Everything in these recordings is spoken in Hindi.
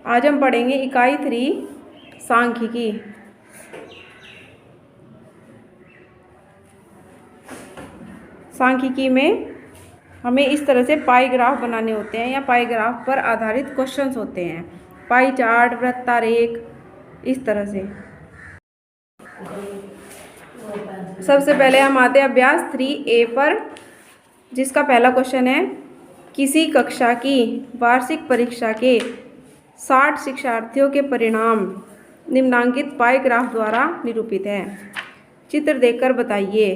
आज हम पढ़ेंगे इकाई 3 सांख्यिकी। सांख्यिकी में हमें इस तरह से पाई ग्राफ बनाने होते हैं या पाई ग्राफ पर आधारित क्वेश्चंस होते हैं। पाई चार्ट, वृत्तारेख, इस तरह से। सबसे पहले हम आते हैं अभ्यास 3A पर, जिसका पहला क्वेश्चन है, किसी कक्षा की वार्षिक परीक्षा के 60 शिक्षार्थियों के परिणाम निम्नांकित पाई ग्राफ द्वारा निरूपित है। चित्र देखकर बताइए।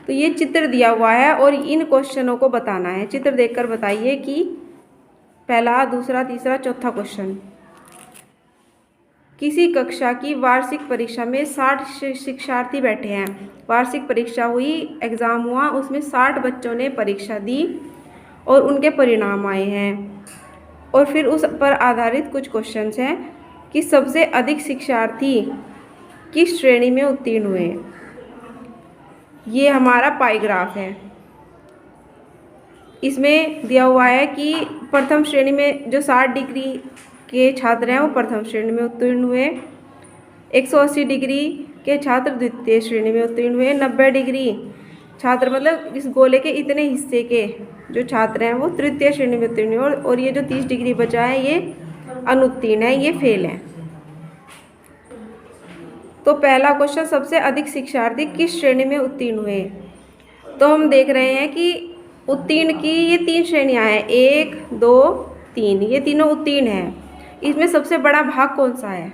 तो ये चित्र दिया हुआ है और इन क्वेश्चनों को बताना है। चित्र देखकर बताइए कि पहला, दूसरा, तीसरा, चौथा क्वेश्चन। किसी कक्षा की वार्षिक परीक्षा में 60 शिक्षार्थी बैठे हैं। वार्षिक परीक्षा हुई, एग्ज़ाम हुआ, उसमें 60 बच्चों ने परीक्षा दी और उनके परिणाम आए हैं। और फिर उस पर आधारित कुछ क्वेश्चंस हैं कि सबसे अधिक शिक्षार्थी किस श्रेणी में उत्तीर्ण हुए। ये हमारा पाई ग्राफ है। इसमें दिया हुआ है कि प्रथम श्रेणी में जो 60 डिग्री के छात्र हैं वो प्रथम श्रेणी में उत्तीर्ण हुए, 180 डिग्री के छात्र द्वितीय श्रेणी में उत्तीर्ण हुए, 90 डिग्री छात्र मतलब इस गोले के इतने हिस्से के जो छात्र हैं वो तृतीय श्रेणी में उत्तीर्ण हुए, और ये जो 30 डिग्री बचा है ये अनुत्तीर्ण है, ये फेल है। तो पहला क्वेश्चन, सबसे अधिक शिक्षार्थी किस श्रेणी में उत्तीर्ण हुए। तो हम देख रहे हैं कि उत्तीर्ण की ये 3 श्रेणियां हैं, 1, 2, 3, ये तीनों उत्तीर्ण हैं। इसमें सबसे बड़ा भाग कौन सा है।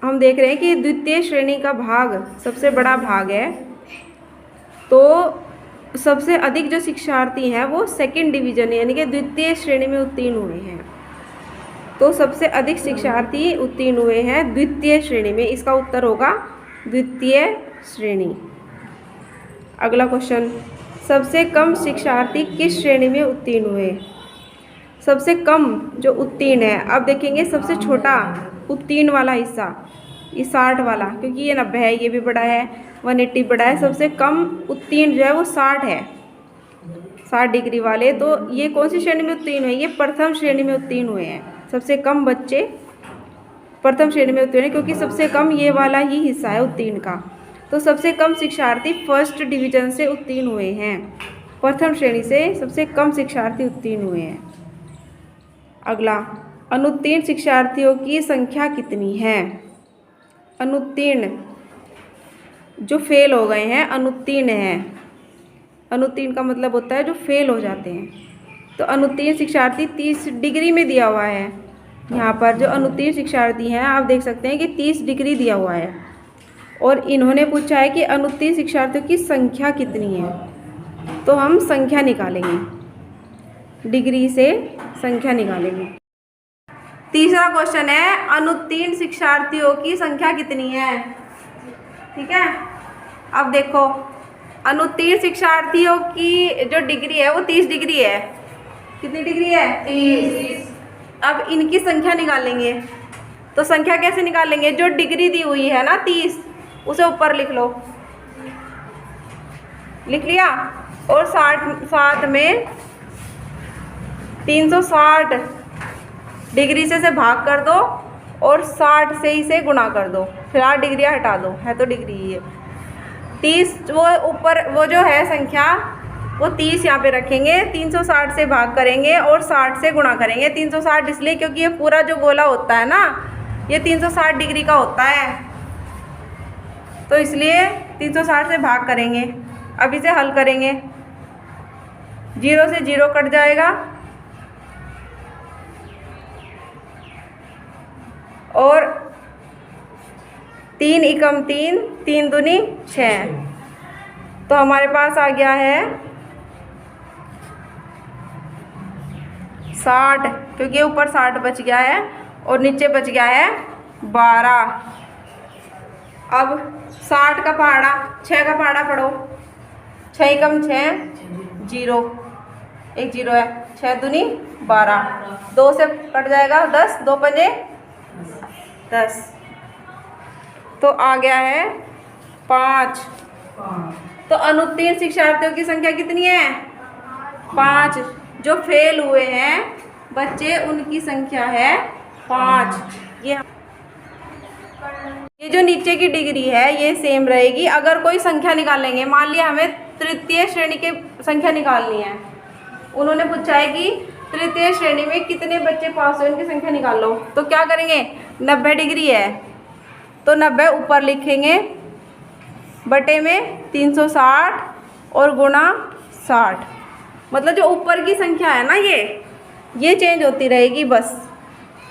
हम देख रहे हैं कि द्वितीय श्रेणी का भाग सबसे बड़ा भाग है। तो सबसे अधिक जो शिक्षार्थी हैं वो सेकंड डिवीजन यानी कि द्वितीय श्रेणी में उत्तीर्ण हुए हैं। तो सबसे अधिक शिक्षार्थी उत्तीर्ण हुए हैं द्वितीय श्रेणी में। इसका उत्तर होगा द्वितीय श्रेणी। अगला क्वेश्चन, सबसे कम शिक्षार्थी किस श्रेणी में उत्तीर्ण हुए। सबसे कम जो उत्तीर्ण है, अब देखेंगे सबसे छोटा उत्तीर्ण वाला हिस्सा ये 60 वाला, क्योंकि ये 90 है, ये भी बड़ा है, 180 बड़ा है। सबसे कम उत्तीर्ण जो है वो 60 है, 60 डिग्री वाले। तो ये कौन सी श्रेणी में उत्तीर्ण हुए, ये प्रथम श्रेणी में उत्तीर्ण हुए हैं। सबसे कम बच्चे प्रथम श्रेणी में उत्तीर्ण, क्योंकि सबसे कम ये वाला ही हिस्सा है उत्तीर्ण का। तो सबसे कम शिक्षार्थी फर्स्ट डिवीजन से उत्तीर्ण हुए हैं, प्रथम श्रेणी से सबसे कम शिक्षार्थी उत्तीर्ण हुए हैं। अगला, अनुत्तीर्ण शिक्षार्थियों की संख्या कितनी है। अनुत्तीर्ण जो फेल हो गए हैं अनुत्तीर्ण हैं। अनुत्तीर्ण का मतलब होता है जो फेल हो जाते हैं। तो अनुत्तीर्ण शिक्षार्थी 30 डिग्री में दिया हुआ है। यहाँ पर जो अनुत्तीर्ण शिक्षार्थी हैं आप देख सकते हैं कि 30 डिग्री दिया हुआ है, और इन्होंने पूछा है कि अनुत्तीर्ण शिक्षार्थियों की संख्या कितनी है। तो हम संख्या निकालेंगे, डिग्री से संख्या निकालेंगे। तीसरा क्वेश्चन है, अनुत्तीर्ण शिक्षार्थियों की संख्या कितनी है। ठीक है, अब देखो अनुत्तीर्ण शिक्षार्थियों की जो डिग्री है वो 30 डिग्री है। कितनी डिग्री है, 30। अब इनकी संख्या निकालेंगे। तो संख्या कैसे निकालेंगे, जो डिग्री दी हुई है ना 30, उसे ऊपर लिख लो, लिख लिया, और 60 में 360 डिग्री से भाग कर दो और 60 से इसे गुणा कर दो, फिर 8 डिग्री हटा दो, है तो डिग्री ही है 30। वो ऊपर वो जो है संख्या वो 30 यहाँ पे रखेंगे, 360 से भाग करेंगे और 60 से गुणा करेंगे। 360 इसलिए क्योंकि ये पूरा जो गोला होता है ना ये 360 डिग्री का होता है, तो इसलिए 360 से भाग करेंगे। अब इसे हल करेंगे, 0 से 0 कट जाएगा और 3 एकम 3, 3 दूनी 6। तो हमारे पास आ गया है 60, क्योंकि ऊपर 60 बच गया है और नीचे बच गया है 12। अब 60 का पहाड़ा, 6 का पहाड़ा पढ़ो, 6 एकम 6, 0, एक 0 है, 6 दूनी 12, 2 से कट जाएगा 10, 2 पंजे 10। तो आ गया है 5। तो अनुत्तीर्ण शिक्षार्थियों की संख्या कितनी है, 5। जो फेल हुए हैं बच्चे उनकी संख्या है 5। ये जो नीचे की डिग्री है ये सेम रहेगी। अगर कोई संख्या निकालेंगे, मान लिया हमें तृतीय श्रेणी की संख्या निकालनी है, उन्होंने पूछा है कि तृतीय श्रेणी में कितने बच्चे पास हुए उनकी संख्या निकाल लो। तो क्या करेंगे, 90 डिग्री है तो 90 ऊपर लिखेंगे, बटे में 360 और गुणा 60। मतलब जो ऊपर की संख्या है ना ये चेंज होती रहेगी बस।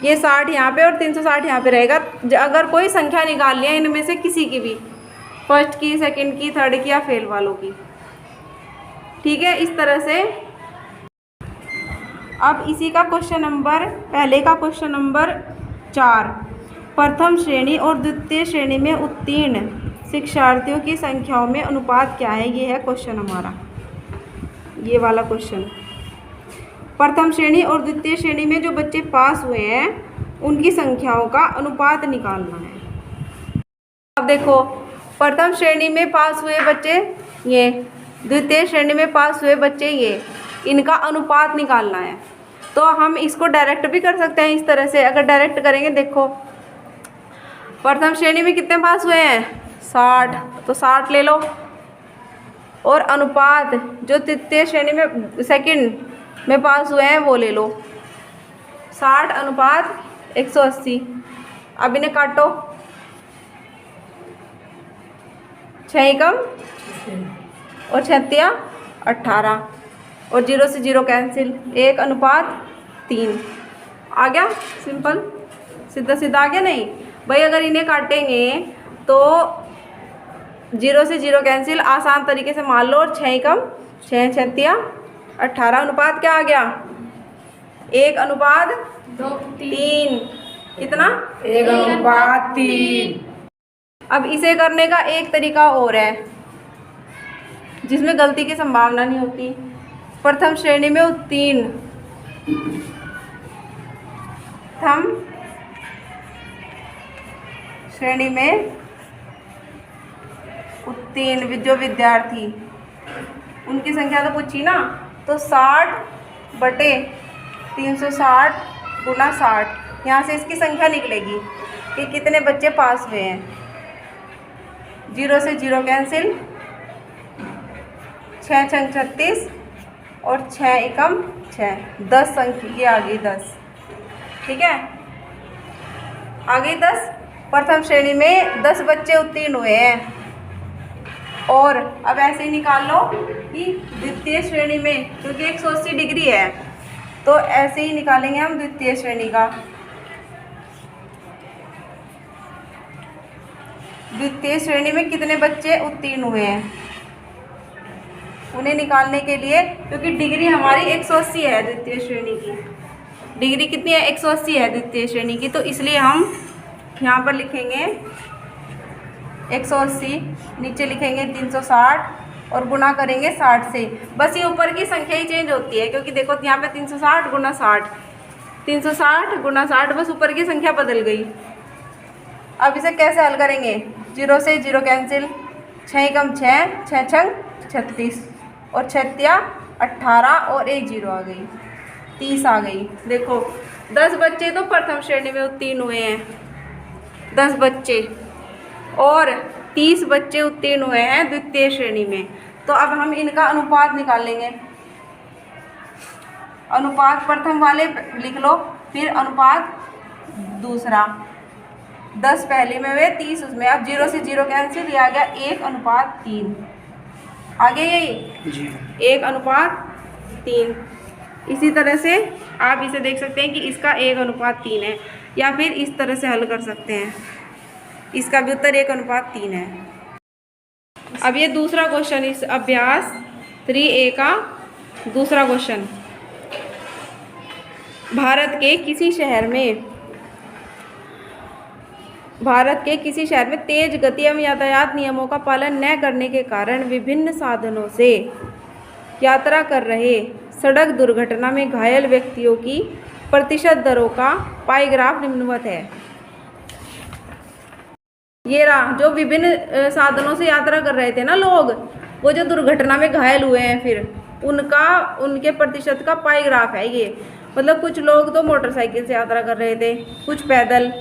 ये 60 यहाँ पे और 360 यहाँ पे रहेगा। अगर कोई संख्या निकाल लिया इनमें से किसी की भी, फर्स्ट की, सेकंड की, थर्ड की या फेल वालों की, ठीक है, इस तरह से। अब इसी का क्वेश्चन नंबर, पहले का क्वेश्चन नंबर 4, प्रथम श्रेणी और द्वितीय श्रेणी में उत्तीर्ण शिक्षार्थियों की संख्याओं में अनुपात क्या है, ये है क्वेश्चन हमारा, ये वाला क्वेश्चन। प्रथम श्रेणी और द्वितीय श्रेणी में जो बच्चे पास हुए हैं उनकी संख्याओं का अनुपात निकालना है। अब देखो, प्रथम श्रेणी में पास हुए बच्चे ये, द्वितीय श्रेणी में पास हुए बच्चे ये, इनका अनुपात निकालना है। तो हम इसको डायरेक्ट भी कर सकते हैं इस तरह से। अगर डायरेक्ट करेंगे, देखो प्रथम श्रेणी में कितने पास हुए हैं, 60, तो 60 ले लो, और अनुपात जो तृतीय श्रेणी में, सेकंड में पास हुए हैं वो ले लो, 60 अनुपात 180। अब इन्हें काटो, 6 एकम और 6 18, और 0 से 0 कैंसिल, 1 अनुपात 3 आ गया। सिंपल, सीधा सीधा आ गया। नहीं भाई, अगर इन्हें काटेंगे तो 0 से 0 कैंसिल, आसान तरीके से मान लो, और 6 एकम 6 6 18 अनुपात क्या आ गया, 1 अनुपात 3। कितना, 1 अनुपात 3। अब इसे करने का एक तरीका और है जिसमें गलती की संभावना नहीं होती। प्रथम श्रेणी में उत्तीर्ण, प्रथम श्रेणी में उत्तीर्ण जो विद्यार्थी, उनकी संख्या तो पूछी ना, तो 60 बटे 360 गुना 60, यहाँ से इसकी संख्या निकलेगी कि कितने बच्चे पास हुए हैं। 0 से 0 कैंसिल, 6 6 36 और 6 एकम 6, 10 संख्या ये आ गई 10। ठीक है, आ गई 10। प्रथम श्रेणी में 10 बच्चे उत्तीर्ण हुए हैं। और अब ऐसे ही निकाल लो कि द्वितीय श्रेणी में, क्योंकि 180 डिग्री है तो ऐसे ही निकालेंगे हम द्वितीय श्रेणी का। द्वितीय श्रेणी में कितने बच्चे उत्तीर्ण हुए हैं, उन्हें निकालने के लिए, क्योंकि डिग्री हमारी 180 है द्वितीय श्रेणी की, डिग्री कितनी है, 180 है द्वितीय श्रेणी की, तो इसलिए हम यहाँ पर लिखेंगे 180, नीचे लिखेंगे 360 और गुणा करेंगे 60 से। बस ये ऊपर की संख्या ही चेंज होती है, क्योंकि देखो यहाँ पे 360 गुना 60, 360 गुना 60, बस ऊपर की संख्या बदल गई। अब इसे कैसे हल करेंगे, 0 से 0 कैंसिल, 6 एकम 6, 6 6 36 और 6 18 और 1 0 आ गई, 30 आ गई। देखो 10 बच्चे तो प्रथम श्रेणी में उत्तीर्ण हुए हैं, 10 बच्चे, और 30 बच्चे उत्तीर्ण हुए हैं द्वितीय श्रेणी में। तो अब हम इनका अनुपात निकालेंगे। अनुपात प्रथम वाले लिख लो, फिर अनुपात दूसरा, 10 पहले में हुए, 30 उसमें। अब 0 से 0 कैंसिल, ये आ गया 1 अनुपात 3। आगे यही 1 अनुपात 3। इसी तरह से आप इसे देख सकते हैं कि इसका 1 अनुपात 3 है, या फिर इस तरह से हल कर सकते हैं, इसका भी उत्तर 1 अनुपात 3 है। अब ये दूसरा क्वेश्चन, इस अभ्यास 3A का दूसरा क्वेश्चन। भारत के किसी शहर में तेज गति एवं यातायात नियमों का पालन न करने के कारण विभिन्न साधनों से यात्रा कर रहे सड़क दुर्घटना में घायल व्यक्तियों की प्रतिशत दरों का पाई ग्राफ निम्नवत है। ये रहा, जो विभिन्न साधनों से यात्रा कर रहे थे ना लोग, वो जो दुर्घटना में घायल हुए हैं, फिर उनके प्रतिशत का पाई ग्राफ है ये। मतलब कुछ लोग तो मोटरसाइकिल से यात्रा कर रहे थे, कुछ पैदल,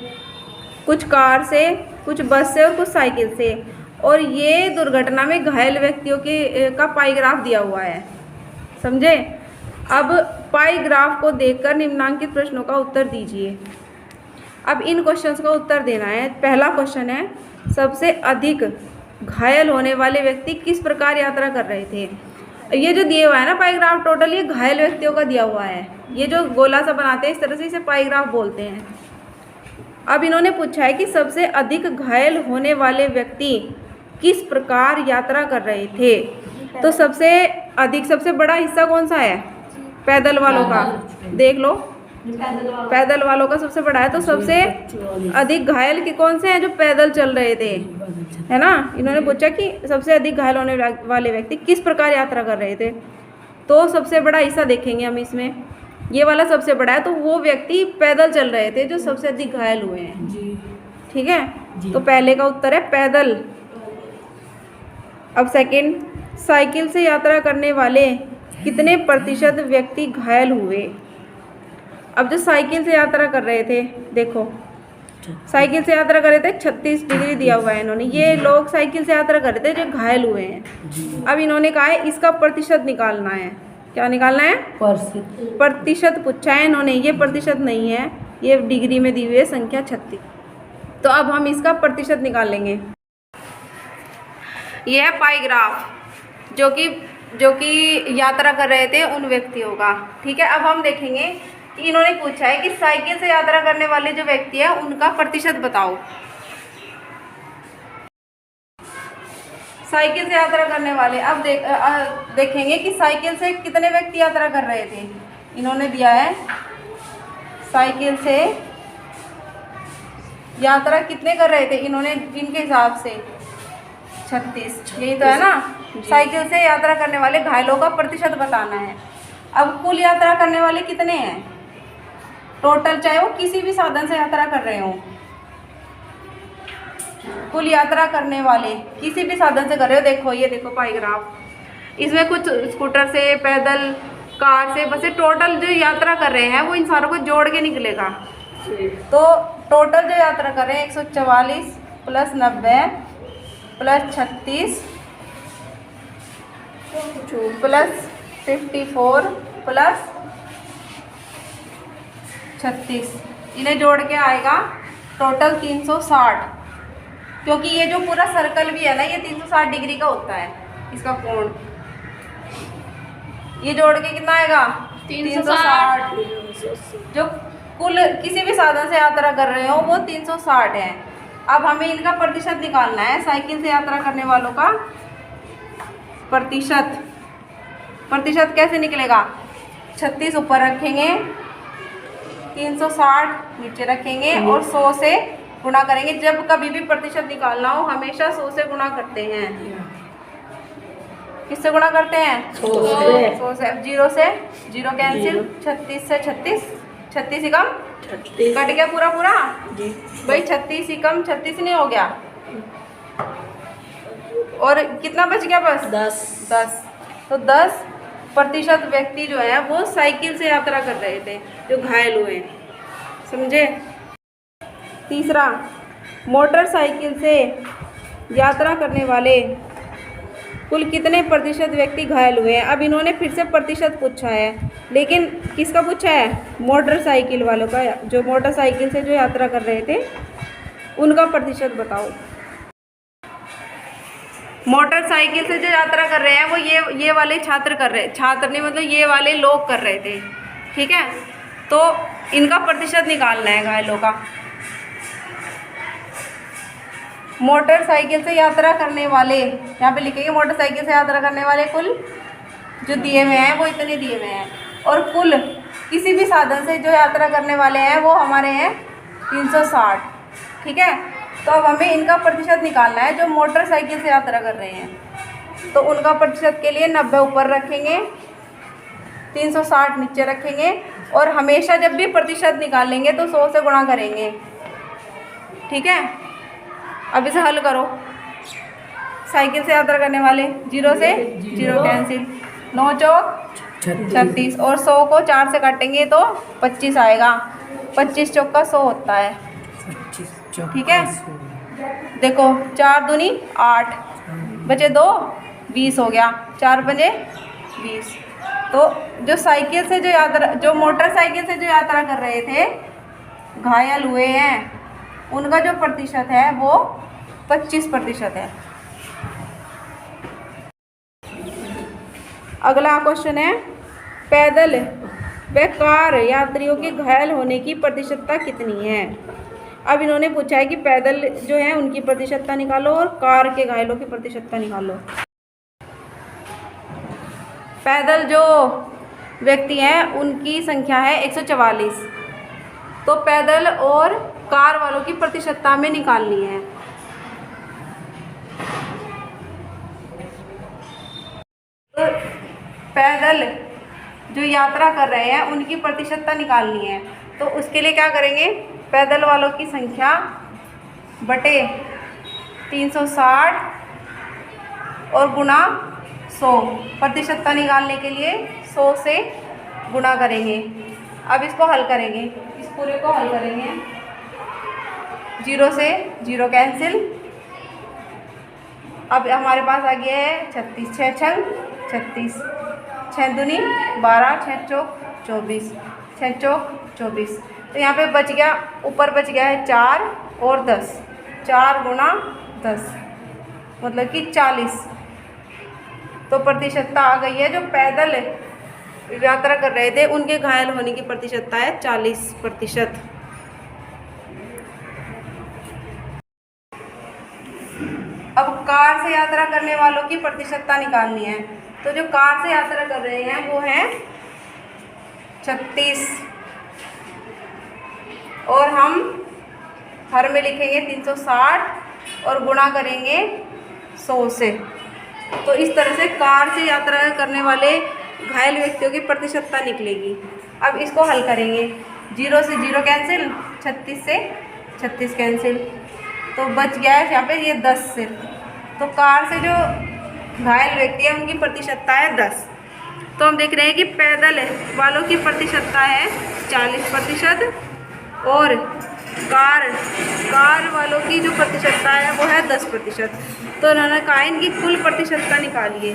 कुछ कार से, कुछ बस से और कुछ साइकिल से। और ये दुर्घटना में घायल व्यक्तियों का पाई ग्राफ दिया हुआ है, समझे। अब पाई ग्राफ को देखकर निम्नलिखित प्रश्नों का उत्तर दीजिए। अब इन क्वेश्चंस का उत्तर देना है। पहला क्वेश्चन है, सबसे अधिक घायल होने वाले व्यक्ति किस प्रकार यात्रा कर रहे थे। ये जो दिया हुआ है ना पाई ग्राफ, टोटल ये घायल व्यक्तियों का दिया हुआ है। ये जो गोला सा बनाते हैं इस तरह से, इसे पाई ग्राफ बोलते हैं। अब इन्होंने पूछा है कि सबसे अधिक घायल होने वाले व्यक्ति किस प्रकार यात्रा कर रहे थे। तो सबसे अधिक, सबसे बड़ा हिस्सा कौन सा है, पैदल वालों का, देख लो, पैदल वालों का सबसे बड़ा है। तो सबसे अधिक घायल के कौन से हैं, जो पैदल चल रहे थे, है ना। इन्होंने पूछा कि सबसे अधिक घायल होने वाले व्यक्ति किस प्रकार यात्रा कर रहे थे। तो सबसे बड़ा हिस्सा देखेंगे हम इसमें, ये वाला सबसे बड़ा है। तो वो व्यक्ति पैदल चल रहे थे जो सबसे अधिक घायल हुए हैं, ठीक है। तो पहले का उत्तर है पैदल। अब सेकंड, साइकिल से यात्रा करने वाले कितने प्रतिशत व्यक्ति घायल हुए। अब जो साइकिल से यात्रा कर रहे थे, देखो साइकिल से यात्रा कर रहे थे, 36 डिग्री दिया हुआ है इन्होंने। ये लोग साइकिल से यात्रा कर रहे थे जो घायल हुए हैं। अब इन्होंने कहा है इसका प्रतिशत निकालना है। क्या निकालना है, प्रतिशत पूछा है इन्होंने। ये प्रतिशत नहीं है, ये डिग्री में दी हुई है संख्या 36। तो अब हम इसका प्रतिशत निकाल लेंगे। ये है पाई ग्राफ जो कि यात्रा कर रहे थे उन व्यक्तियों का, ठीक है। अब हम देखेंगे कि इन्होंने पूछा है कि साइकिल से यात्रा करने वाले जो व्यक्ति है उनका प्रतिशत बताओ। साइकिल से यात्रा करने वाले, अब देखेंगे कि साइकिल से कितने व्यक्ति यात्रा कर रहे थे। इन्होंने दिया है साइकिल से यात्रा कितने कर रहे थे, इन्होंने इनके हिसाब से 36, यही तो है ना। साइकिल से यात्रा करने वाले घायलों का प्रतिशत बताना है। अब कुल यात्रा करने वाले कितने हैं टोटल, चाहे वो किसी भी साधन से यात्रा कर रहे हो। कुल यात्रा करने वाले किसी भी साधन से कर रहे हो, देखो ये देखो पाई ग्राफ, इसमें कुछ स्कूटर से, पैदल, कार से, बस टोटल जो यात्रा कर रहे हैं वो इन सारों को जोड़ के निकलेगा। तो टोटल जो यात्रा कर रहे हैं 144 प्लस 90 प्लस 36 प्लस 54 प्लस 36, इन्हें जोड़ के आएगा टोटल 360। क्योंकि ये जो पूरा सर्कल भी है ना ये 360 डिग्री का होता है, इसका कोण, ये जोड़ के कितना आएगा 360। जो कुल किसी भी साधन से यात्रा कर रहे हो वो 360 है। अब हमें इनका प्रतिशत निकालना है, साइकिल से यात्रा करने वालों का प्रतिशत। प्रतिशत कैसे निकलेगा, 36 ऊपर रखेंगे, 360 नीचे रखेंगे और 100 से गुणा करेंगे। जब कभी भी प्रतिशत निकालना हो हमेशा 100 से गुणा करते हैं। किससे गुणा करते हैं, 100 से। 0 से 0 कैंसिल, 36 से 36 ही कम, कट गया पूरा भाई, 36 ही कम 36 नहीं हो गया, और कितना बच गया बस 10। तो 10% व्यक्ति जो है वो साइकिल से यात्रा कर रहे थे जो घायल हुए, समझे। तीसरा, मोटरसाइकिल से यात्रा करने वाले कुल कितने प्रतिशत व्यक्ति घायल हुए हैं। अब इन्होंने फिर से प्रतिशत पूछा है, लेकिन किसका पूछा है, मोटरसाइकिल वालों का, जो मोटरसाइकिल से जो यात्रा कर रहे थे उनका प्रतिशत बताओ। मोटरसाइकिल से जो यात्रा कर रहे हैं वो ये वाले छात्र कर रहे, छात्र नहीं मतलब ये वाले लोग कर रहे थे, ठीक है। तो इनका प्रतिशत निकालना है घायलों का। मोटरसाइकिल से यात्रा करने वाले, यहाँ पे लिखेंगे मोटरसाइकिल से यात्रा करने वाले कुल जो दिए हुए हैं वो इतने दिए हुए हैं, और कुल किसी भी साधन से जो यात्रा करने वाले हैं वो हमारे हैं 360, ठीक है। तो अब हमें इनका प्रतिशत निकालना है जो मोटरसाइकिल से यात्रा कर रहे हैं। तो उनका प्रतिशत के लिए 90 ऊपर रखेंगे, 360 नीचे रखेंगे, और हमेशा जब भी प्रतिशत निकालेंगे तो 100 से गुणा करेंगे, ठीक है। अब इसे हल करो। साइकिल से यात्रा करने वाले 0 से 0 कैंसिल, 9 चौक 36 और 100 को 4 से काटेंगे तो 25 आएगा। 25 चौक का 100 होता है। ठीक है, देखो 4 दूनी 8 बचे 2 20 हो गया। 4 बजे 20। तो जो साइकिल से जो मोटरसाइकिल से जो यात्रा कर रहे थे, घायल हुए हैं, उनका जो प्रतिशत है वो 25% है। अगला क्वेश्चन है, पैदल व कार यात्रियों के घायल होने की प्रतिशतता कितनी है। अब इन्होंने पूछा है कि पैदल जो है उनकी प्रतिशतता निकालो और कार के घायलों की प्रतिशतता निकालो। पैदल जो व्यक्ति हैं उनकी संख्या है 144। तो पैदल और कार वालों की प्रतिशतता में निकालनी है। तो पैदल जो यात्रा कर रहे हैं उनकी प्रतिशतता निकालनी है। तो उसके लिए क्या करेंगे, पैदल वालों की संख्या बटे 360 और गुणा 100। प्रतिशतता निकालने के लिए 100 से गुणा करेंगे। अब इसको हल करेंगे, इस पूरे को हल करेंगे। 0 से 0 कैंसिल। अब हमारे पास आ गया है 36, 6 छंग 36, 6 दूनी 12, 6 चौक 24, 6 चौक 24। तो यहाँ पे बच गया, ऊपर बच गया है 4 और 10। 4 गुणा 10 मतलब कि 40। तो प्रतिशतता आ गई है। जो पैदल यात्रा कर रहे थे उनके घायल होने की प्रतिशतता है 40%। अब कार से यात्रा करने वालों की प्रतिशतता निकालनी है। तो जो कार से यात्रा कर रहे हैं वो है 36 और हम हर में लिखेंगे 360 और गुणा करेंगे 100 से। तो इस तरह से कार से यात्रा करने वाले घायल व्यक्तियों की प्रतिशतता निकलेगी। अब इसको हल करेंगे। 0 से 0 कैंसिल, 36 से 36 कैंसिल। तो बच गया है यहाँ पे ये 10 सिर्फ। तो कार से जो घायल व्यक्ति है उनकी प्रतिशतता है 10। तो हम देख रहे हैं कि पैदल वालों की प्रतिशतता है 40% और कार वालों की जो प्रतिशतता है वो है 10%। तो उन्होंने कहा इनकी कुल प्रतिशतता निकालिए।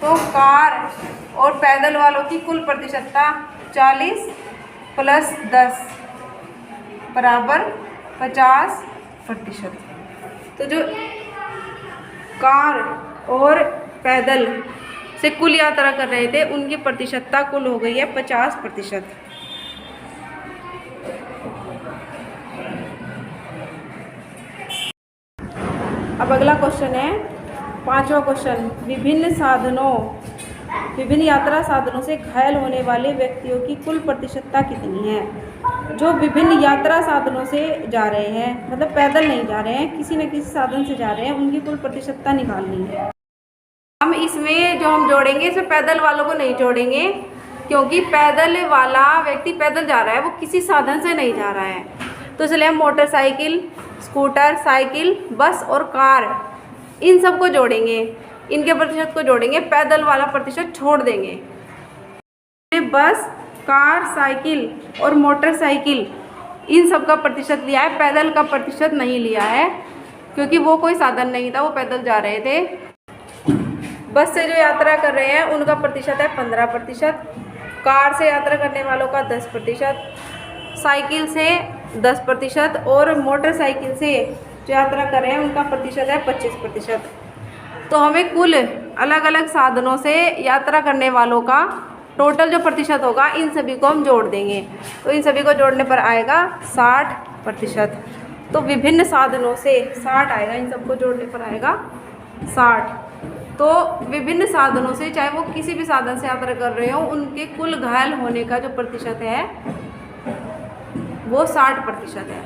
तो कार और पैदल वालों की कुल प्रतिशतता 40 + 10 बराबर 50%। तो जो कार और पैदल से कुल यात्रा कर रहे थे उनकी प्रतिशतता कुल हो गई है 50%। अब अगला क्वेश्चन है 5वां क्वेश्चन, विभिन्न यात्रा साधनों से घायल होने वाले व्यक्तियों की कुल प्रतिशतता कितनी है। जो विभिन्न यात्रा साधनों से जा रहे हैं, मतलब पैदल नहीं जा रहे हैं, किसी न किसी साधन से जा रहे हैं, उनकी कुल प्रतिशतता निकालनी है। हम इसमें जो हम जोड़ेंगे इसमें पैदल वालों को नहीं जोड़ेंगे, क्योंकि पैदल वाला व्यक्ति पैदल जा रहा है, वो किसी साधन से नहीं जा रहा है। तो इसलिए हम मोटरसाइकिल, स्कूटर, साइकिल, बस और कार इन सब को जोड़ेंगे, इनके प्रतिशत को जोड़ेंगे, पैदल वाला प्रतिशत छोड़ देंगे। बस, कार, साइकिल और मोटरसाइकिल इन सब का प्रतिशत लिया है, पैदल का प्रतिशत नहीं लिया है, क्योंकि वो कोई साधन नहीं था, वो पैदल जा रहे थे। बस से जो यात्रा कर रहे हैं उनका प्रतिशत है 15%, कार से यात्रा करने वालों का 10%, साइकिल से 10% और मोटरसाइकिल से जो यात्रा कर रहे हैं उनका प्रतिशत है 25%। तो हमें कुल अलग अलग साधनों से यात्रा करने वालों का टोटल जो प्रतिशत होगा इन सभी को हम जोड़ देंगे। तो इन सभी को जोड़ने पर आएगा 60%। तो विभिन्न साधनों से 60 आएगा, इन सबको जोड़ने पर आएगा 60। तो विभिन्न साधनों से, चाहे वो किसी भी साधन से यात्रा कर रहे हो, उनके कुल घायल होने का जो प्रतिशत है वो 60% है।